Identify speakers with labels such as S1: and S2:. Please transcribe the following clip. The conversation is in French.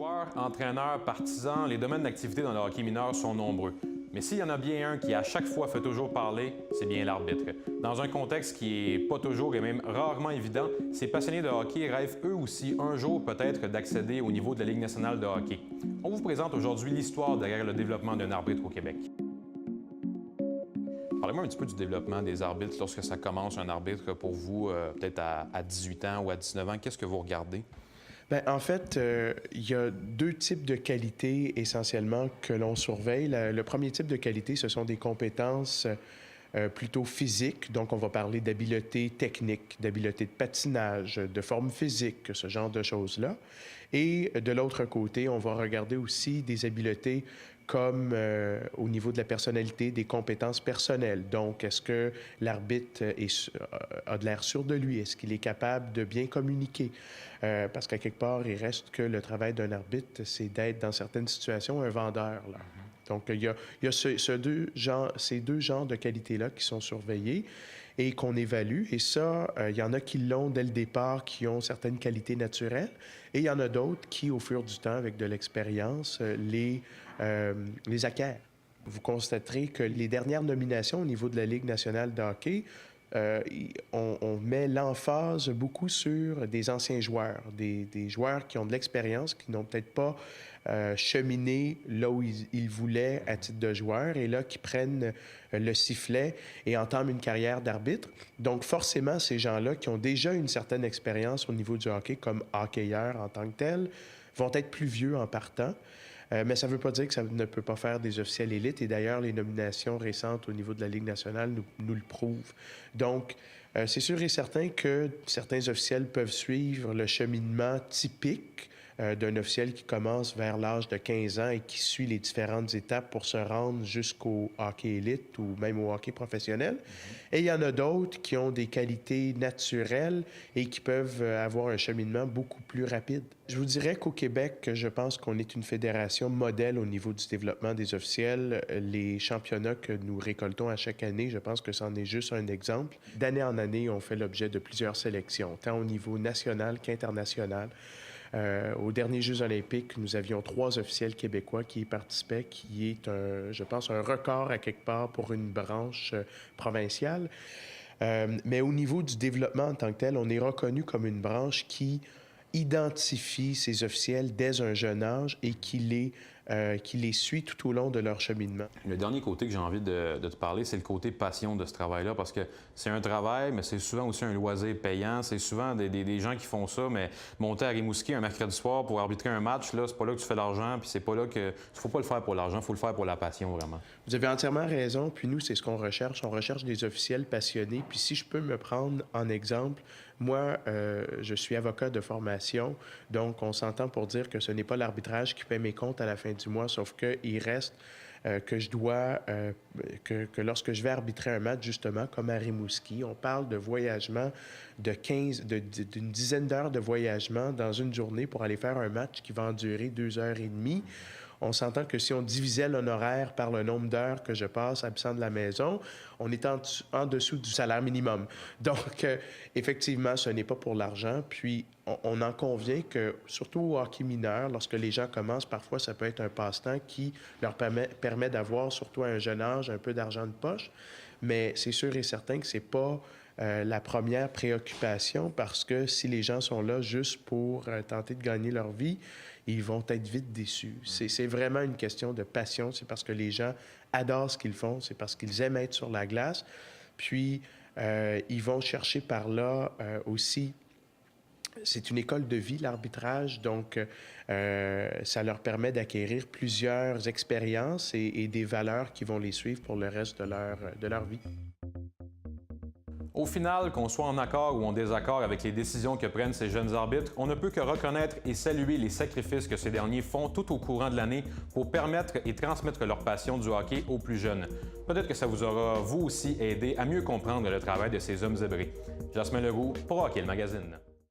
S1: Joueurs, entraîneurs, partisans, les domaines d'activité dans le hockey mineur sont nombreux. Mais s'il y en a bien un qui à chaque fois fait toujours parler, c'est bien l'arbitre. Dans un contexte qui n'est pas toujours et même rarement évident, ces passionnés de hockey rêvent eux aussi un jour peut-être d'accéder au niveau de la Ligue nationale de hockey. On vous présente aujourd'hui l'histoire derrière le développement d'un arbitre au Québec. Parlez-moi un petit peu du développement des arbitres lorsque ça commence, un arbitre pour vous, peut-être à 18 ans ou à 19 ans. Qu'est-ce que vous regardez?
S2: Bien, en fait, il y a deux types de qualités essentiellement que l'on surveille. Le premier type de qualité, ce sont des compétences plutôt physiques. Donc, on va parler d'habileté technique, d'habileté de patinage, de forme physique, ce genre de choses-là. Et de l'autre côté, on va regarder aussi des habiletés comme au niveau de la personnalité, des compétences personnelles. Donc, est-ce que l'arbitre a de l'air sûr de lui? Est-ce qu'il est capable de bien communiquer? Parce qu'à quelque part, il reste que le travail d'un arbitre, c'est d'être, dans certaines situations, un vendeur, là. Donc, il y a ces deux genres de qualités-là qui sont surveillés et qu'on évalue. Et ça, il y en a qui l'ont dès le départ, qui ont certaines qualités naturelles. Et il y en a d'autres qui, au fur du temps, avec de l'expérience, les acquièrent. Vous constaterez que les dernières nominations au niveau de la Ligue nationale de hockey, on met l'emphase beaucoup sur des anciens joueurs, des joueurs qui ont de l'expérience, qui n'ont peut-être pas cheminé là où ils voulaient à titre de joueur, et là, qui prennent le sifflet et entament une carrière d'arbitre. Donc, forcément, ces gens-là qui ont déjà une certaine expérience au niveau du hockey, comme hockeyeurs en tant que tels, vont être plus vieux en partant. Mais ça ne veut pas dire que ça ne peut pas faire des officiels élites. Et d'ailleurs, les nominations récentes au niveau de la Ligue nationale nous le prouvent. Donc, c'est sûr et certain que certains officiels peuvent suivre le cheminement typique d'un officiel qui commence vers l'âge de 15 ans et qui suit les différentes étapes pour se rendre jusqu'au hockey élite ou même au hockey professionnel. Et il y en a d'autres qui ont des qualités naturelles et qui peuvent avoir un cheminement beaucoup plus rapide. Je vous dirais qu'au Québec, je pense qu'on est une fédération modèle au niveau du développement des officiels. Les championnats que nous récoltons à chaque année, je pense que c'en est juste un exemple. D'année en année, on fait l'objet de plusieurs sélections, tant au niveau national qu'international. Aux derniers Jeux olympiques, nous avions 3 officiels québécois qui y participaient, qui est, je pense, un record à quelque part pour une branche provinciale. Mais au niveau du développement en tant que tel, on est reconnu comme une branche qui identifie ces officiels dès un jeune âge et qui les suit tout au long de leur cheminement.
S1: Le dernier côté que j'ai envie de te parler, c'est le côté passion de ce travail-là, parce que c'est un travail, mais c'est souvent aussi un loisir payant. C'est souvent des gens qui font ça, mais monter à Rimouski un mercredi soir pour arbitrer un match, là, c'est pas là que tu fais l'argent, puis c'est pas là que... Faut pas le faire pour l'argent, faut le faire pour la passion, vraiment.
S2: Vous avez entièrement raison, puis nous, c'est ce qu'on recherche. On recherche des officiels passionnés, puis si je peux me prendre en exemple, moi, je suis avocat de formation, donc on s'entend pour dire que ce n'est pas l'arbitrage qui paie mes comptes à la fin du mois, sauf qu'il reste que je dois, que lorsque je vais arbitrer un match, justement, comme à Rimouski, on parle de voyagement d'une dizaine d'heures de voyagement dans une journée pour aller faire un match qui va en durer 2h30. On s'entend que si on divisait l'honoraire par le nombre d'heures que je passe absent de la maison, on est en dessous du salaire minimum. Donc, effectivement, ce n'est pas pour l'argent. Puis, on en convient que, surtout au hockey mineur, lorsque les gens commencent, parfois, ça peut être un passe-temps qui leur permet d'avoir, surtout à un jeune âge, un peu d'argent de poche. Mais c'est sûr et certain que c'est pas la première préoccupation, parce que si les gens sont là juste pour tenter de gagner leur vie, ils vont être vite déçus. C'est vraiment une question de passion. C'est parce que les gens adorent ce qu'ils font. C'est parce qu'ils aiment être sur la glace. Puis, ils vont chercher par là aussi. C'est une école de vie, l'arbitrage, donc ça leur permet d'acquérir plusieurs expériences et des valeurs qui vont les suivre pour le reste de leur vie.
S1: Au final, qu'on soit en accord ou en désaccord avec les décisions que prennent ces jeunes arbitres, on ne peut que reconnaître et saluer les sacrifices que ces derniers font tout au courant de l'année pour permettre et transmettre leur passion du hockey aux plus jeunes. Peut-être que ça vous aura, vous aussi, aidé à mieux comprendre le travail de ces hommes zébrés. Jasmin Leroux pour Hockey le Magazine.